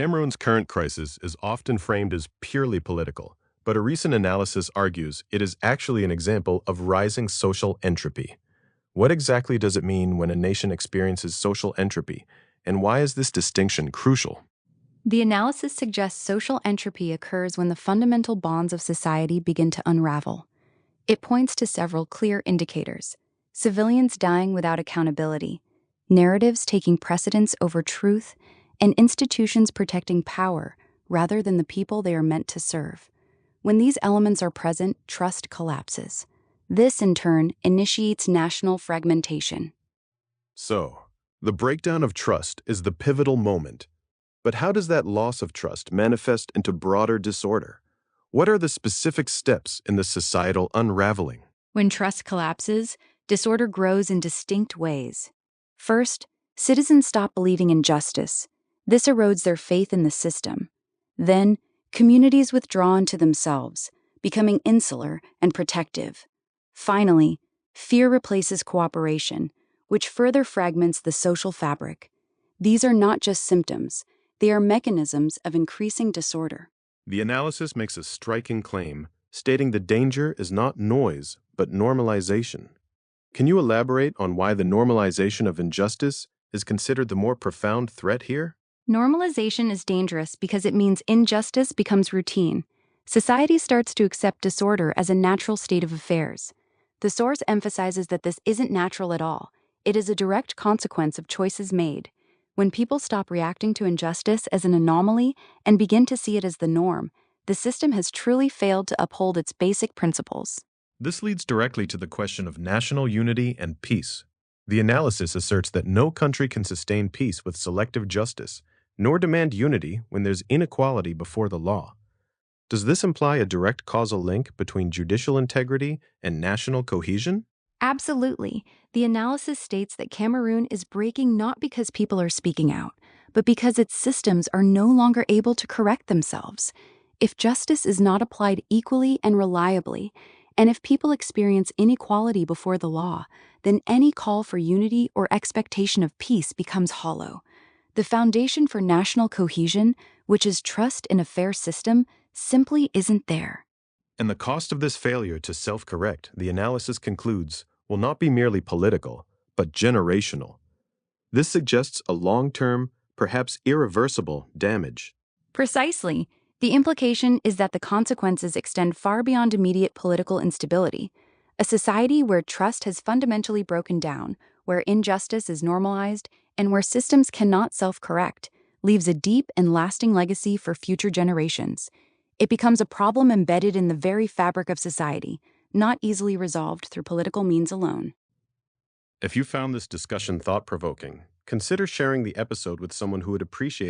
Cameroon's current crisis is often framed as purely political, but a recent analysis argues it is actually an example of rising social entropy. What exactly does it mean when a nation experiences social entropy, and why is this distinction crucial? The analysis suggests social entropy occurs when the fundamental bonds of society begin to unravel. It points to several clear indicators: civilians dying without accountability, narratives taking precedence over truth, and institutions protecting power rather than the people they are meant to serve. When these elements are present, trust collapses. This, in turn, initiates national fragmentation. So, the breakdown of trust is the pivotal moment. But how does that loss of trust manifest into broader disorder? What are the specific steps in the societal unraveling? When trust collapses, disorder grows in distinct ways. First, citizens stop believing in justice. This erodes their faith in the system. Then, communities withdraw into themselves, becoming insular and protective. Finally, fear replaces cooperation, which further fragments the social fabric. These are not just symptoms, they are mechanisms of increasing disorder. The analysis makes a striking claim, stating the danger is not noise, but normalization. Can you elaborate on why the normalization of injustice is considered the more profound threat here? Normalization is dangerous because it means injustice becomes routine. Society starts to accept disorder as a natural state of affairs. The source emphasizes that this isn't natural at all. It is a direct consequence of choices made. When people stop reacting to injustice as an anomaly and begin to see it as the norm, the system has truly failed to uphold its basic principles. This leads directly to the question of national unity and peace. The analysis asserts that no country can sustain peace with selective justice, nor demand unity when there's inequality before the law. Does this imply a direct causal link between judicial integrity and national cohesion? Absolutely. The analysis states that Cameroon is breaking not because people are speaking out, but because its systems are no longer able to correct themselves. If justice is not applied equally and reliably, and if people experience inequality before the law, then any call for unity or expectation of peace becomes hollow. The foundation for national cohesion, which is trust in a fair system, simply isn't there. And the cost of this failure to self-correct, the analysis concludes, will not be merely political, but generational. This suggests a long-term, perhaps irreversible, damage. Precisely. The implication is that the consequences extend far beyond immediate political instability. A society where trust has fundamentally broken down, where injustice is normalized, and where systems cannot self-correct, leaves a deep and lasting legacy for future generations. It becomes a problem embedded in the very fabric of society, not easily resolved through political means alone. If you found this discussion thought-provoking, consider sharing the episode with someone who would appreciate it.